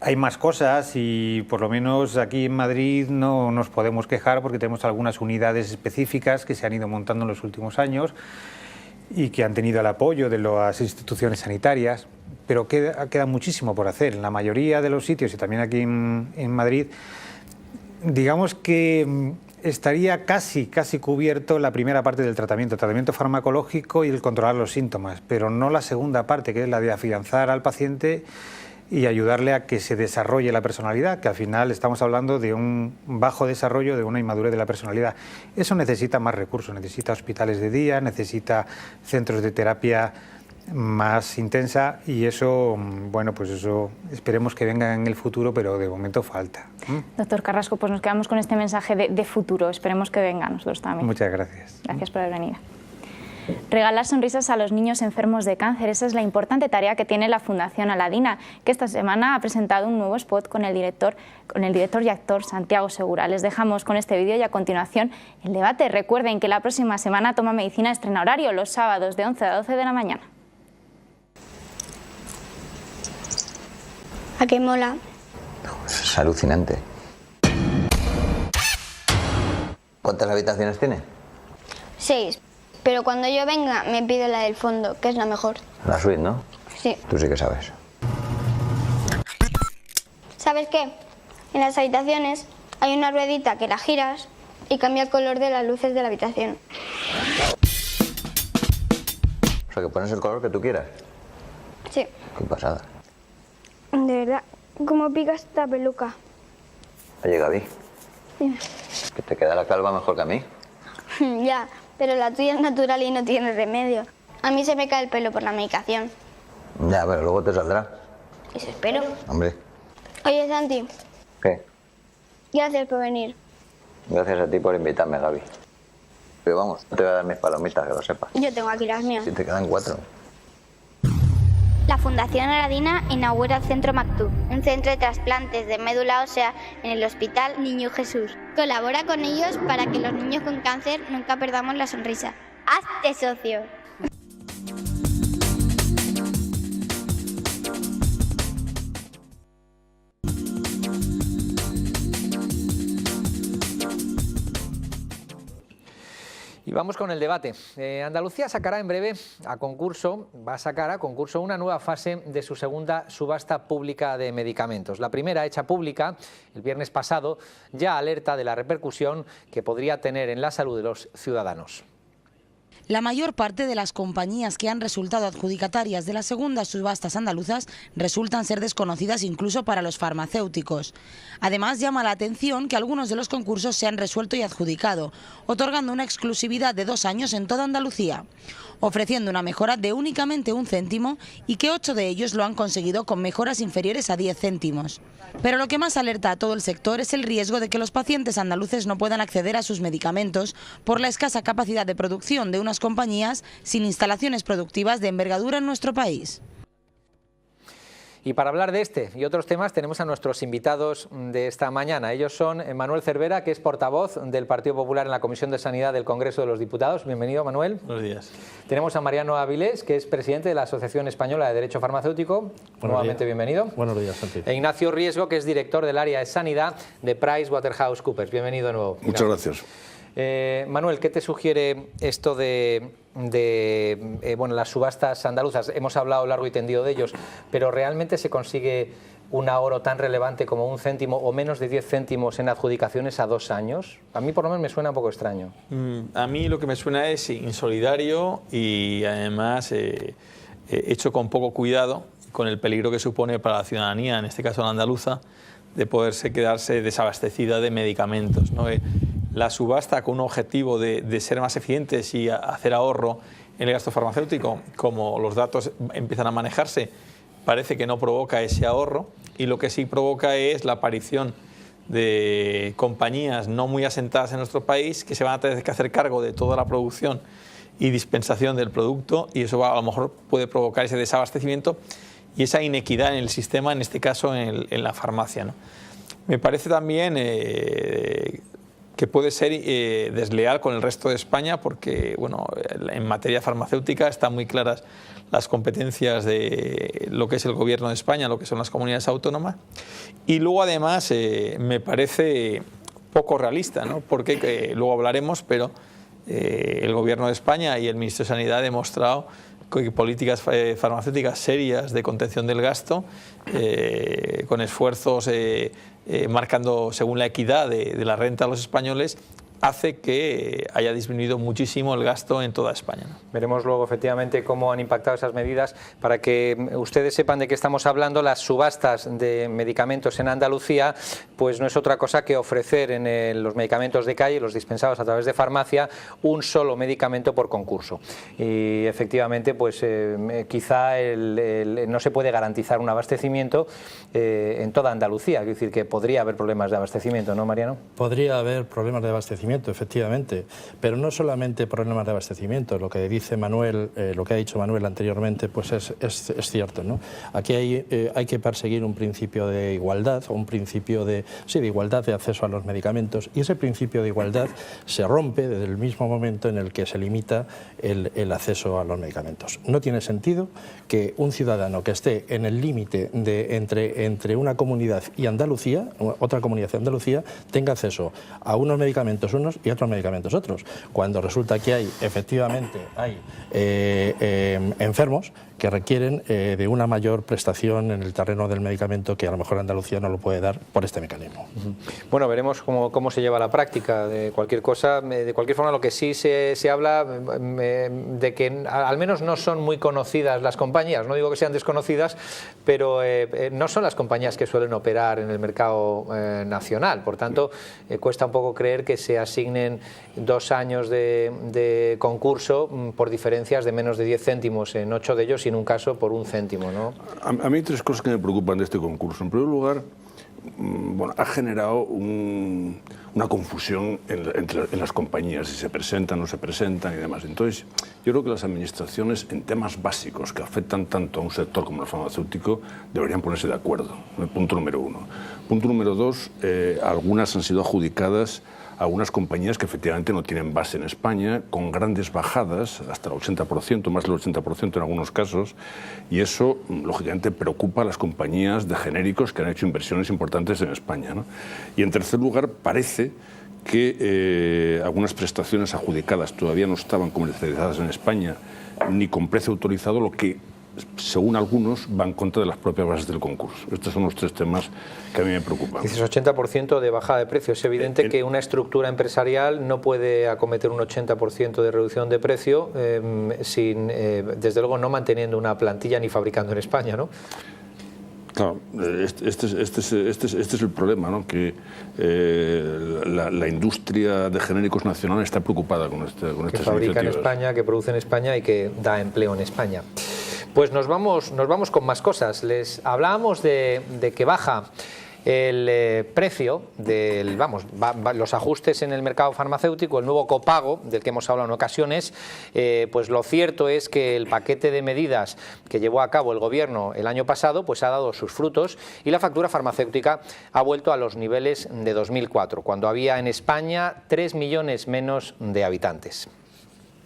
hay más cosas y por lo menos aquí en Madrid no nos podemos quejar porque tenemos algunas unidades específicas que se han ido montando en los últimos años y que han tenido el apoyo de las instituciones sanitarias, pero queda muchísimo por hacer. En la mayoría de los sitios y también aquí en Madrid, digamos que estaría casi cubierto la primera parte del tratamiento, el tratamiento farmacológico y el controlar los síntomas, pero no la segunda parte, que es la de afianzar al paciente y ayudarle a que se desarrolle la personalidad, que al final estamos hablando de un bajo desarrollo, de una inmadurez de la personalidad. Eso necesita más recursos, necesita hospitales de día, necesita centros de terapia más intensa y eso, bueno, pues eso esperemos que venga en el futuro, pero de momento falta. Doctor Carrasco, pues nos quedamos con este mensaje de futuro, esperemos que venga a nosotros también. Muchas gracias. Gracias por haber venido. Regalar sonrisas a los niños enfermos de cáncer, esa es la importante tarea que tiene la Fundación Aladina, que esta semana ha presentado un nuevo spot con el director y actor Santiago Segura. Les dejamos con este vídeo y a continuación el debate. Recuerden que la próxima semana Toma Medicina estrena horario los sábados de 11 a 12 de la mañana. ¿A qué mola? Es alucinante. ¿Cuántas habitaciones tiene? 6. Pero cuando yo venga me pido la del fondo, que es la mejor. La suite, ¿no? Sí. Tú sí que sabes. ¿Sabes qué? En las habitaciones hay una ruedita que la giras y cambia el color de las luces de la habitación. O sea, que pones el color que tú quieras. Sí. Qué pasada. De verdad, ¿cómo pica esta peluca? Oye, Gaby, Dime. que te queda la calva mejor que a mí. Ya, pero la tuya es natural y no tiene remedio. A mí se me cae el pelo por la medicación. Ya, pero luego te saldrá. Eso espero. Hombre. Oye, Santi, ¿Qué? gracias por venir. Gracias a ti por invitarme, Gaby. Pero vamos, no te voy a dar mis palomitas, que lo sepas. Yo tengo aquí las mías. Si te quedan 4. La Fundación Aladina inaugura el Centro Mactub, un centro de trasplantes de médula ósea en el Hospital Niño Jesús. Colabora con ellos para que los niños con cáncer nunca perdamos la sonrisa. ¡Hazte socio! Y vamos con el debate. Andalucía sacará en breve va a sacar a concurso una nueva fase de su segunda subasta pública de medicamentos. La primera, hecha pública el viernes pasado, ya alerta de la repercusión que podría tener en la salud de los ciudadanos. La mayor parte de las compañías que han resultado adjudicatarias de las segundas subastas andaluzas resultan ser desconocidas incluso para los farmacéuticos. Además, llama la atención que algunos de los concursos se han resuelto y adjudicado, otorgando una exclusividad de 2 años en toda Andalucía, ofreciendo una mejora de únicamente 1 céntimo y que 8 de ellos lo han conseguido con mejoras inferiores a 10 céntimos. Pero lo que más alerta a todo el sector es el riesgo de que los pacientes andaluces no puedan acceder a sus medicamentos por la escasa capacidad de producción de unas compañías sin instalaciones productivas de envergadura en nuestro país. Y para hablar de este y otros temas tenemos a nuestros invitados de esta mañana. Ellos son Manuel Cervera, que es portavoz del Partido Popular en la Comisión de Sanidad del Congreso de los Diputados. Bienvenido, Manuel. Buenos días. Tenemos a Mariano Avilés, que es presidente de la Asociación Española de Derecho Farmacéutico. Nuevamente bienvenido. Buenos días, Santi. E Ignacio Riesgo, que es director del área de Sanidad de PricewaterhouseCoopers. Bienvenido de nuevo. Muchas gracias. Manuel, ¿qué te sugiere esto de las subastas andaluzas? Hemos hablado largo y tendido de ellos, pero ¿realmente se consigue un ahorro tan relevante como 1 céntimo o menos de 10 céntimos en adjudicaciones a 2 años? A mí por lo menos me suena un poco extraño. A mí lo que me suena es insolidario y además hecho con poco cuidado, con el peligro que supone para la ciudadanía, en este caso la andaluza, de poderse quedarse desabastecida de medicamentos, ¿no? La subasta con un objetivo de ser más eficientes y hacer ahorro en el gasto farmacéutico, como los datos empiezan a manejarse, parece que no provoca ese ahorro, y lo que sí provoca es la aparición de compañías no muy asentadas en nuestro país que se van a tener que hacer cargo de toda la producción y dispensación del producto, y eso a lo mejor puede provocar ese desabastecimiento y esa inequidad en el sistema, en este caso en la farmacia, ¿no? Me parece también que puede ser desleal con el resto de España, porque bueno, en materia farmacéutica están muy claras las competencias de lo que es el Gobierno de España, lo que son las comunidades autónomas, y luego además me parece poco realista, ¿no? Porque luego hablaremos, pero el Gobierno de España y el Ministerio de Sanidad ha demostrado que políticas farmacéuticas serias de contención del gasto, con esfuerzos marcando según la equidad de la renta a los españoles, hace que haya disminuido muchísimo el gasto en toda España, ¿no? Veremos luego efectivamente cómo han impactado esas medidas. Para que ustedes sepan de qué estamos hablando, las subastas de medicamentos en Andalucía pues no es otra cosa que ofrecer en los medicamentos de calle, los dispensados a través de farmacia, un solo medicamento por concurso. Y efectivamente pues quizá no se puede garantizar un abastecimiento en toda Andalucía. Es decir, que podría haber problemas de abastecimiento, ¿no, Mariano? Podría haber problemas de abastecimiento. abastecimiento, efectivamente, pero no solamente problemas de abastecimiento, lo que dice Manuel, lo que ha dicho Manuel anteriormente, pues es cierto, ¿no? Aquí hay que perseguir un principio de igualdad, un principio de igualdad de acceso a los medicamentos, y ese principio de igualdad se rompe desde el mismo momento en el que se limita el acceso a los medicamentos. No tiene sentido que un ciudadano que esté en el límite entre una comunidad y Andalucía, otra comunidad de Andalucía, tenga acceso a unos medicamentos unos y a otros medicamentos otros, cuando resulta que efectivamente hay enfermos que requieren de una mayor prestación en el terreno del medicamento que a lo mejor Andalucía no lo puede dar por este mecanismo. Bueno, veremos cómo se lleva a la práctica de cualquier cosa. De cualquier forma, lo que sí se habla de que al menos no son muy conocidas las compañías, no digo que sean desconocidas, pero no son las compañías que suelen operar en el mercado nacional. Por tanto, cuesta un poco creer que se asignen 2 años de concurso por diferencias de menos de 10 céntimos en 8 de ellos y en un caso por 1 céntimo, ¿no? A mí hay 3 cosas que me preocupan de este concurso. En primer lugar, ha generado una confusión en las compañías, si se presentan o no se presentan y demás. Entonces, yo creo que las administraciones en temas básicos que afectan tanto a un sector como el farmacéutico deberían ponerse de acuerdo. Punto número 1. Punto número 2, algunas han sido adjudicadas a algunas compañías que efectivamente no tienen base en España, con grandes bajadas, hasta el 80%, más del 80% en algunos casos, y eso, lógicamente, preocupa a las compañías de genéricos que han hecho inversiones importantes en España, ¿no? Y en tercer lugar, parece que algunas prestaciones adjudicadas todavía no estaban comercializadas en España ni con precio autorizado, lo que, según algunos, va en contra de las propias bases del concurso. Estos son los 3 temas que a mí me preocupan. Dices 80% de bajada de precio. Es evidente que una estructura empresarial no puede acometer un 80% de reducción de precio sin, desde luego, no manteniendo una plantilla ni fabricando en España, ¿no? Claro, este es el problema, ¿no? Que la industria de genéricos nacional está preocupada con estas iniciativas. Que fabrica en España, que produce en España y que da empleo en España. Pues nos vamos con más cosas. Les hablábamos de que baja el precio los ajustes en el mercado farmacéutico, el nuevo copago del que hemos hablado en ocasiones. Pues lo cierto es que el paquete de medidas que llevó a cabo el gobierno el año pasado pues ha dado sus frutos y la factura farmacéutica ha vuelto a los niveles de 2004, cuando había en España 3 millones menos de habitantes.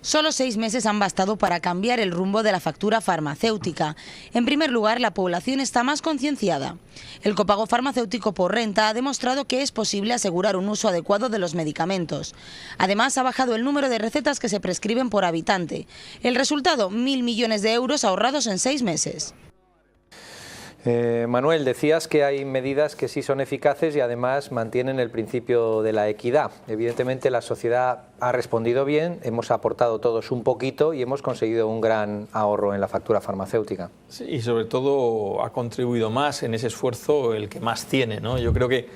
Solo 6 meses han bastado para cambiar el rumbo de la factura farmacéutica. En primer lugar, la población está más concienciada. El copago farmacéutico por renta ha demostrado que es posible asegurar un uso adecuado de los medicamentos. Además, ha bajado el número de recetas que se prescriben por habitante. El resultado, 1.000 millones de euros ahorrados en 6 meses. Manuel, decías que hay medidas que sí son eficaces y además mantienen el principio de la equidad. Evidentemente la sociedad ha respondido bien, hemos aportado todos un poquito y hemos conseguido un gran ahorro en la factura farmacéutica. Sí, y sobre todo ha contribuido más en ese esfuerzo el que más tiene, ¿no? Yo creo que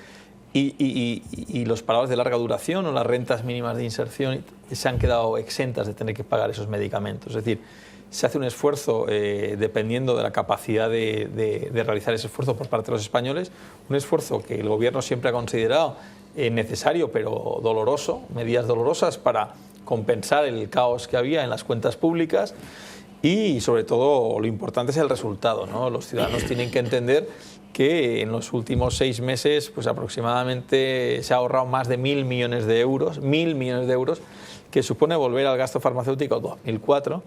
y los parados de larga duración o las rentas mínimas de inserción se han quedado exentas de tener que pagar esos medicamentos. Es decir, se hace un esfuerzo dependiendo de la capacidad de realizar ese esfuerzo por parte de los españoles, un esfuerzo que el gobierno siempre ha considerado necesario pero doloroso, medidas dolorosas para compensar el caos que había en las cuentas públicas y sobre todo lo importante es el resultado, ¿no? Los ciudadanos tienen que entender que en los últimos 6 meses pues aproximadamente se ha ahorrado más de 1.000 millones de euros, 1.000 millones de euros, que supone volver al gasto farmacéutico 2004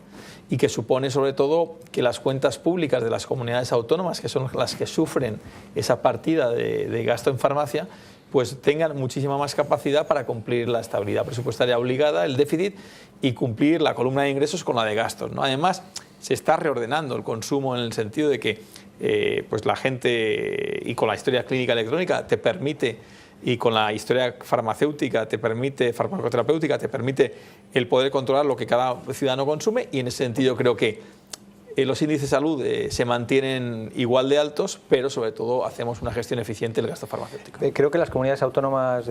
y que supone sobre todo que las cuentas públicas de las comunidades autónomas, que son las que sufren esa partida de gasto en farmacia, pues tengan muchísima más capacidad para cumplir la estabilidad presupuestaria obligada, el déficit, y cumplir la columna de ingresos con la de gastos, ¿no? Además, se está reordenando el consumo en el sentido de que pues la gente, y con la historia clínica electrónica, te permite, y con la historia farmacéutica te permite, farmacoterapéutica te permite el poder controlar lo que cada ciudadano consume, y en ese sentido creo que los índices de salud se mantienen igual de altos, pero sobre todo hacemos una gestión eficiente del gasto farmacéutico. Creo que las comunidades autónomas,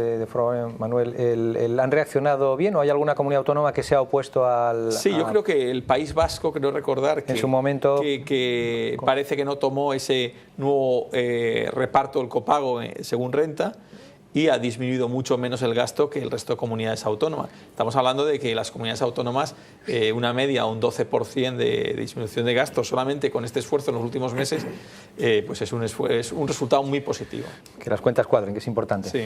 Manuel, ¿han reaccionado bien o hay alguna comunidad autónoma que se ha opuesto al...? Sí, yo creo que el País Vasco, creo recordar que, en su momento, que parece que no tomó ese nuevo reparto del copago según renta, y ha disminuido mucho menos el gasto que el resto de comunidades autónomas. Estamos hablando de que las comunidades autónomas, una media, un 12% de disminución de gastos solamente con este esfuerzo en los últimos meses, pues es un resultado muy positivo. Que las cuentas cuadren, que es importante. Sí.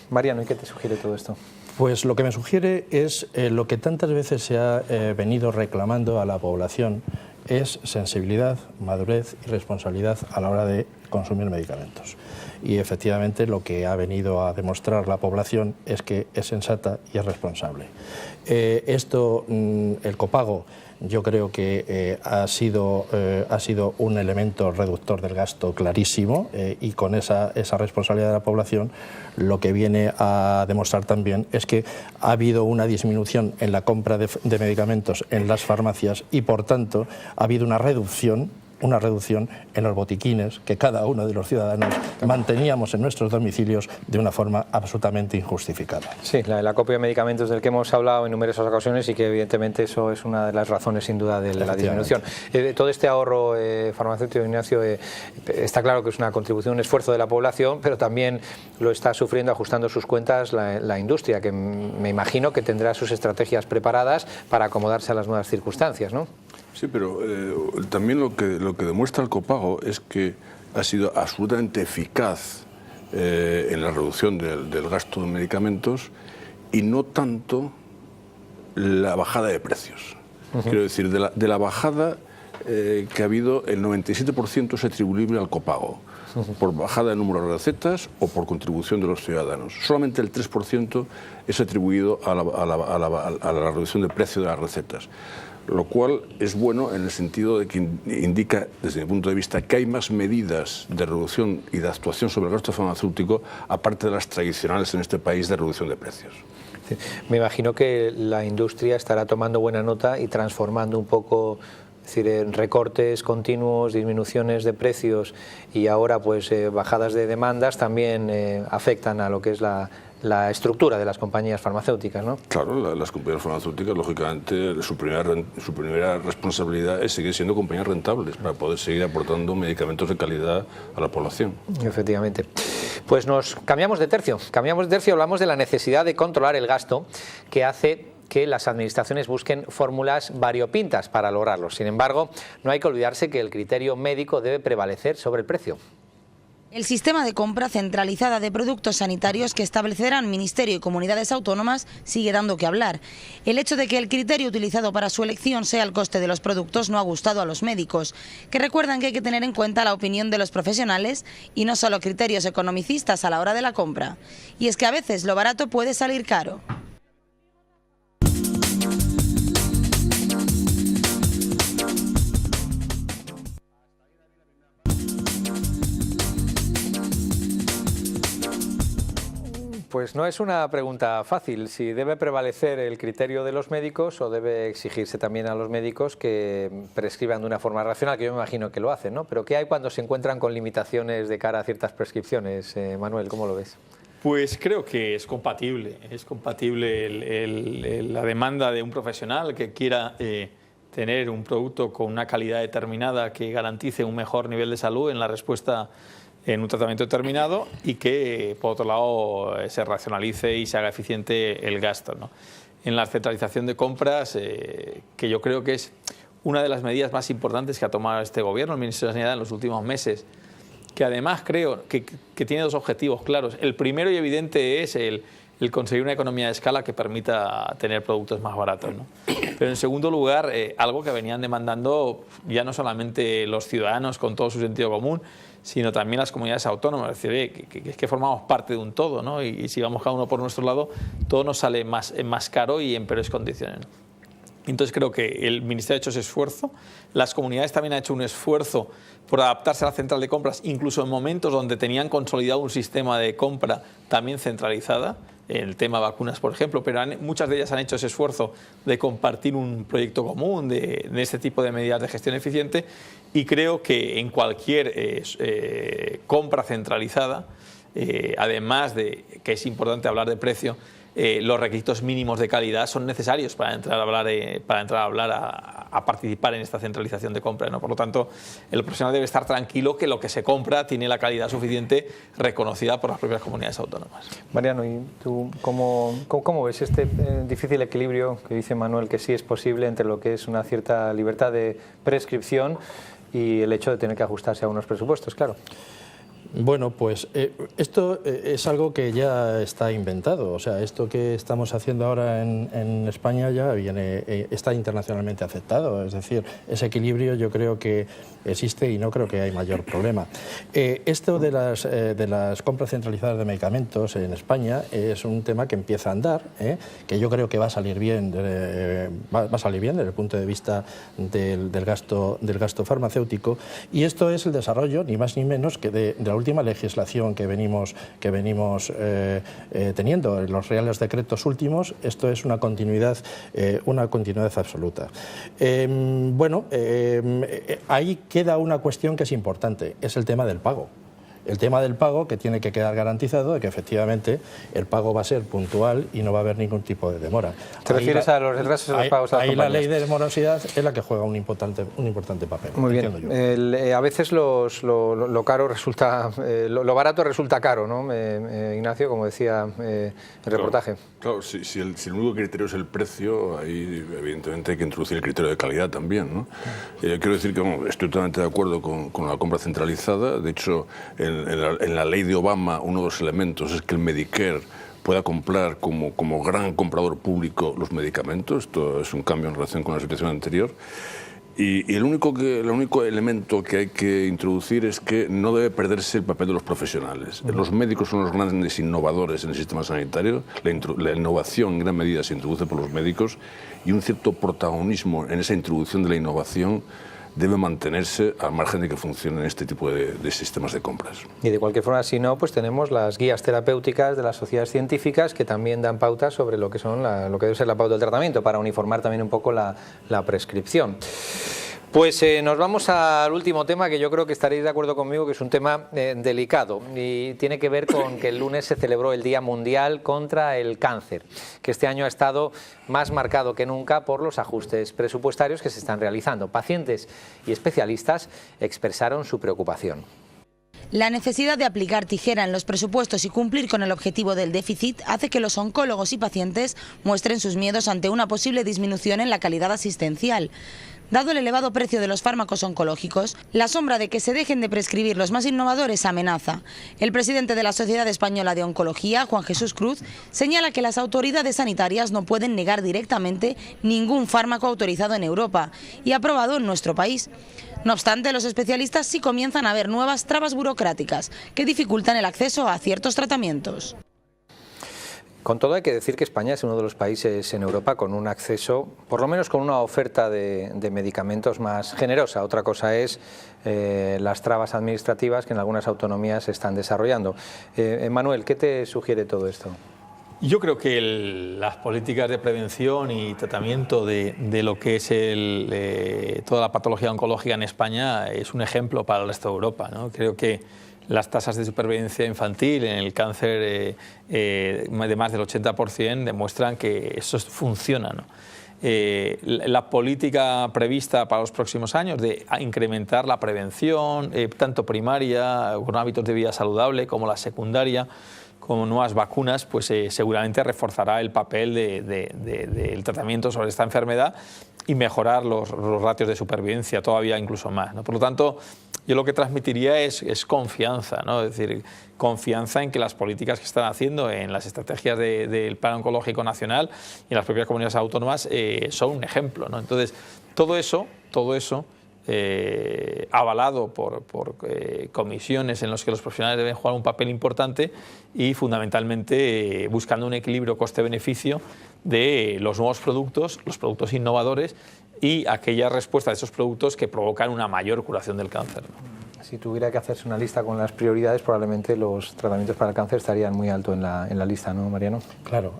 Mariano, ¿y qué te sugiere todo esto? Pues lo que me sugiere es lo que tantas veces se ha venido reclamando a la población, es sensibilidad, madurez y responsabilidad a la hora de consumir medicamentos. Y efectivamente lo que ha venido a demostrar la población es que es sensata y es responsable. El copago, yo creo que ha sido un elemento reductor del gasto clarísimo, y con esa responsabilidad de la población lo que viene a demostrar también es que ha habido una disminución en la compra de medicamentos en las farmacias y por tanto ha habido una reducción en los botiquines que cada uno de los ciudadanos manteníamos en nuestros domicilios de una forma absolutamente injustificada. Sí, el acopio de medicamentos del que hemos hablado en numerosas ocasiones y que evidentemente eso es una de las razones sin duda de la disminución. Todo este ahorro farmacéutico, Ignacio, está claro que es una contribución, un esfuerzo de la población, pero también lo está sufriendo, ajustando sus cuentas la industria, que me imagino que tendrá sus estrategias preparadas para acomodarse a las nuevas circunstancias, ¿no? Sí, pero también lo que demuestra el copago es que ha sido absolutamente eficaz en la reducción del gasto de medicamentos y no tanto la bajada de precios. Quiero decir, de la bajada que ha habido, el 97% es atribuible al copago, por bajada de número de recetas o por contribución de los ciudadanos. Solamente el 3% es atribuido a la reducción de precio de las recetas, lo cual es bueno en el sentido de que indica, desde mi punto de vista, que hay más medidas de reducción y de actuación sobre el gasto farmacéutico, aparte de las tradicionales en este país de reducción de precios. Sí. Me imagino que la industria estará tomando buena nota y transformando un poco, es decir, en recortes continuos, disminuciones de precios y ahora pues bajadas de demandas también afectan a lo que es la estructura de las compañías farmacéuticas, ¿no? Claro, las compañías farmacéuticas, lógicamente, su primera responsabilidad es seguir siendo compañías rentables para poder seguir aportando medicamentos de calidad a la población. Efectivamente. Pues nos cambiamos de tercio, hablamos de la necesidad de controlar el gasto que hace que las administraciones busquen fórmulas variopintas para lograrlo. Sin embargo, no hay que olvidarse que el criterio médico debe prevalecer sobre el precio. El sistema de compra centralizada de productos sanitarios que establecerán Ministerio y comunidades autónomas sigue dando que hablar. El hecho de que el criterio utilizado para su elección sea el coste de los productos no ha gustado a los médicos, que recuerdan que hay que tener en cuenta la opinión de los profesionales y no solo criterios economicistas a la hora de la compra. Y es que a veces lo barato puede salir caro. Pues no es una pregunta fácil, si debe prevalecer el criterio de los médicos o debe exigirse también a los médicos que prescriban de una forma racional, que yo me imagino que lo hacen, ¿no? Pero ¿qué hay cuando se encuentran con limitaciones de cara a ciertas prescripciones? Manuel, ¿cómo lo ves? Pues creo que es compatible la demanda de un profesional que quiera tener un producto con una calidad determinada que garantice un mejor nivel de salud en la respuesta en un tratamiento determinado y que, por otro lado, se racionalice y se haga eficiente el gasto, ¿no? En la centralización de compras, que yo creo que es una de las medidas más importantes que ha tomado este Gobierno, el Ministerio de Sanidad, en los últimos meses, que además creo que tiene dos objetivos claros. El primero y evidente es el conseguir una economía de escala que permita tener productos más baratos, ¿no? Pero en segundo lugar, algo que venían demandando ya no solamente los ciudadanos con todo su sentido común, sino también las comunidades autónomas. Es decir, que formamos parte de un todo, ¿no? Y si vamos cada uno por nuestro lado, todo nos sale más caro y en peores condiciones, ¿no? Entonces creo que el Ministerio ha hecho ese esfuerzo, las comunidades también han hecho un esfuerzo por adaptarse a la central de compras, incluso en momentos donde tenían consolidado un sistema de compra también centralizada, el tema vacunas, por ejemplo, pero muchas de ellas han hecho ese esfuerzo de compartir un proyecto común de este tipo de medidas de gestión eficiente, y creo que en cualquier compra centralizada, además de que es importante hablar de precio, los requisitos mínimos de calidad son necesarios para entrar a hablar, a participar en esta centralización de compra, ¿no? Por lo tanto, el profesional debe estar tranquilo que lo que se compra tiene la calidad suficiente reconocida por las propias comunidades autónomas. Mariano, ¿y tú cómo ves este difícil equilibrio que dice Manuel que sí es posible entre lo que es una cierta libertad de prescripción y el hecho de tener que ajustarse a unos presupuestos, claro? Bueno, pues esto es algo que ya está inventado. O sea, esto que estamos haciendo ahora en España ya está internacionalmente aceptado. Es decir, ese equilibrio yo creo que existe y no creo que hay mayor problema. Esto de las compras centralizadas de medicamentos en España es un tema que empieza a andar, que yo creo que va a salir bien, desde el punto de vista del gasto farmacéutico. Y esto es el desarrollo, ni más ni menos, que de la última legislación que venimos teniendo en los reales decretos últimos. Esto es una continuidad absoluta. Ahí queda una cuestión que es importante, es el tema del pago. El tema del pago, que tiene que quedar garantizado de que efectivamente el pago va a ser puntual y no va a haber ningún tipo de demora. ¿Te refieres a los retrasos de los pagos a las compañías? Ahí la ley de morosidad es la que juega un importante papel. Muy bien. A veces lo caro resulta, lo barato resulta caro, ¿no? Ignacio, como decía el reportaje. Claro, si el único criterio es el precio, ahí evidentemente hay que introducir el criterio de calidad también, ¿no? Quiero decir que estoy totalmente de acuerdo con la compra centralizada. De hecho, en la ley de Obama, uno de los elementos es que el Medicare pueda comprar como gran comprador público los medicamentos. Esto es un cambio en relación con la situación anterior. Y el único elemento que hay que introducir es que no debe perderse el papel de los profesionales. Los médicos son los grandes innovadores en el sistema sanitario. La innovación en gran medida se introduce por los médicos y un cierto protagonismo en esa introducción de la innovación debe mantenerse al margen de que funcionen este tipo de sistemas de compras. Y de cualquier forma, si no, pues tenemos las guías terapéuticas de las sociedades científicas que también dan pautas sobre lo que debe ser la pauta del tratamiento, para uniformar también un poco la prescripción. Pues nos vamos al último tema, que yo creo que estaréis de acuerdo conmigo que es un tema delicado, y tiene que ver con que el lunes se celebró el Día Mundial contra el Cáncer, que este año ha estado más marcado que nunca por los ajustes presupuestarios que se están realizando. Pacientes y especialistas expresaron su preocupación. La necesidad de aplicar tijera en los presupuestos y cumplir con el objetivo del déficit hace que los oncólogos y pacientes muestren sus miedos ante una posible disminución en la calidad asistencial. Dado el elevado precio de los fármacos oncológicos, la sombra de que se dejen de prescribir los más innovadores amenaza. El presidente de la Sociedad Española de Oncología, Juan Jesús Cruz, señala que las autoridades sanitarias no pueden negar directamente ningún fármaco autorizado en Europa y aprobado en nuestro país. No obstante, los especialistas sí comienzan a ver nuevas trabas burocráticas que dificultan el acceso a ciertos tratamientos. Con todo, hay que decir que España es uno de los países en Europa con un acceso, por lo menos con una oferta de medicamentos más generosa. Otra cosa es las trabas administrativas que en algunas autonomías se están desarrollando. Manuel, ¿qué te sugiere todo esto? Yo creo que las políticas de prevención y tratamiento de lo que es toda la patología oncológica en España es un ejemplo para el resto de Europa, ¿no? Creo que las tasas de supervivencia infantil en el cáncer de más del 80% demuestran que eso funciona, ¿no? La política prevista para los próximos años de incrementar la prevención, tanto primaria, con hábitos de vida saludable, como la secundaria, como nuevas vacunas, pues seguramente reforzará el papel del tratamiento sobre esta enfermedad y mejorar los ratios de supervivencia todavía incluso más, ¿no? Por lo tanto, yo lo que transmitiría es confianza, ¿no? Es decir, confianza en que las políticas que están haciendo en las estrategias del Plan Oncológico Nacional y en las propias comunidades autónomas son un ejemplo, ¿no? Entonces, todo eso avalado por comisiones en las que los profesionales deben jugar un papel importante y fundamentalmente buscando un equilibrio coste-beneficio de los nuevos productos, los productos innovadores y aquellas respuestas de esos productos que provocan una mayor curación del cáncer, ¿no? si tuviera que hacerse una lista con las prioridades, probablemente los tratamientos para el cáncer estarían muy alto en la lista, ¿no, Mariano? Claro,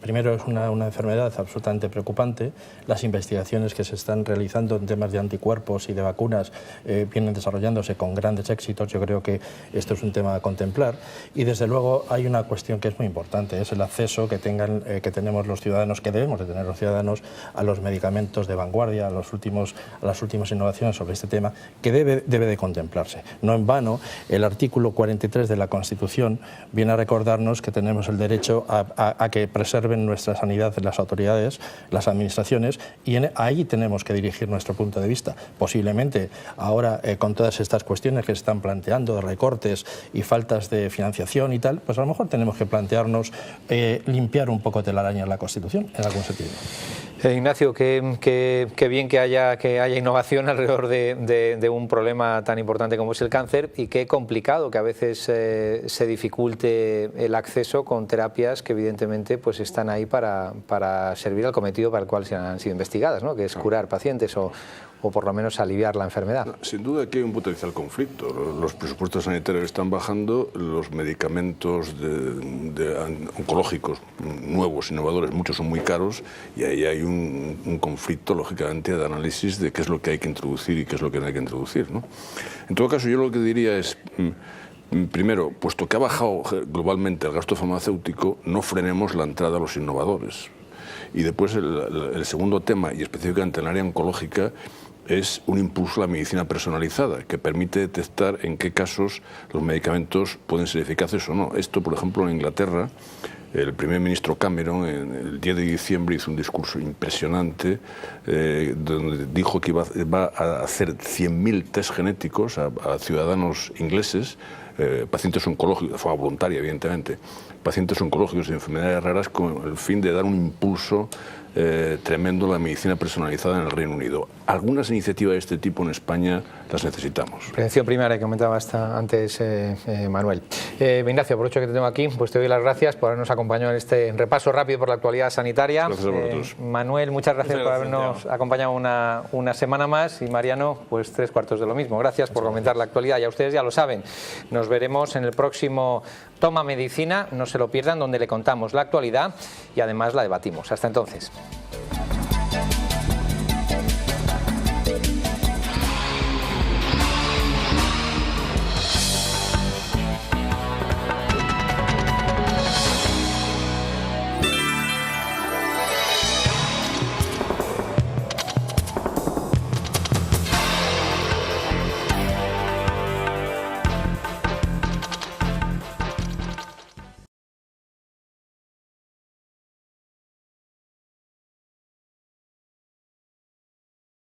primero es una enfermedad absolutamente preocupante. Las investigaciones que se están realizando en temas de anticuerpos y de vacunas vienen desarrollándose con grandes éxitos. Yo creo que esto es un tema a contemplar. Y desde luego hay una cuestión que es muy importante, es el acceso que tenemos los ciudadanos, que debemos de tener los ciudadanos, a los medicamentos de vanguardia, a las últimas innovaciones sobre este tema, que debe de contemplarse. No en vano, el artículo 43 de la Constitución viene a recordarnos que tenemos el derecho a que preserven nuestra sanidad las autoridades, las administraciones, y ahí tenemos que dirigir nuestro punto de vista. Posiblemente ahora, con todas estas cuestiones que se están planteando, de recortes y faltas de financiación y tal, pues a lo mejor tenemos que plantearnos limpiar un poco telaraña en la Constitución, en algún sentido. Ignacio, qué bien que haya innovación alrededor de un problema tan importante como es el cáncer, y qué complicado que a veces se dificulte el acceso con terapias que evidentemente pues están ahí para servir al cometido para el cual se han sido investigadas, ¿no? Que es curar pacientes o por lo menos aliviar la enfermedad. Sin duda que hay un potencial conflicto. Los presupuestos sanitarios están bajando, los medicamentos oncológicos nuevos, innovadores, muchos son muy caros, y ahí hay un conflicto, lógicamente, de análisis de qué es lo que hay que introducir y qué es lo que no hay que introducir, ¿no? En todo caso, yo lo que diría es, primero, puesto que ha bajado globalmente el gasto farmacéutico, no frenemos la entrada a los innovadores. Y después el segundo tema, y específicamente en el área oncológica, es un impulso a la medicina personalizada, que permite detectar en qué casos los medicamentos pueden ser eficaces o no. Esto, por ejemplo, en Inglaterra, el primer ministro Cameron, el 10 de diciembre, hizo un discurso impresionante donde dijo que va a hacer 100.000 test genéticos a ciudadanos ingleses, pacientes oncológicos, de forma voluntaria, evidentemente, pacientes oncológicos y enfermedades raras, con el fin de dar un impulso tremendo a la medicina personalizada en el Reino Unido. Algunas iniciativas de este tipo en España las necesitamos. Prevención primaria, que comentaba antes Manuel. Ignacio, aprovecho que te tengo aquí, pues te doy las gracias por habernos acompañado en este repaso rápido por la actualidad sanitaria. Gracias a vosotros. Manuel, muchas gracias por habernos acompañado una semana más, y Mariano, pues 3/4 de lo mismo. Gracias por comentar la actualidad, y a ustedes ya lo saben, nos veremos en el próximo Toma Medicina, no se lo pierdan, donde le contamos la actualidad y además la debatimos. Hasta entonces.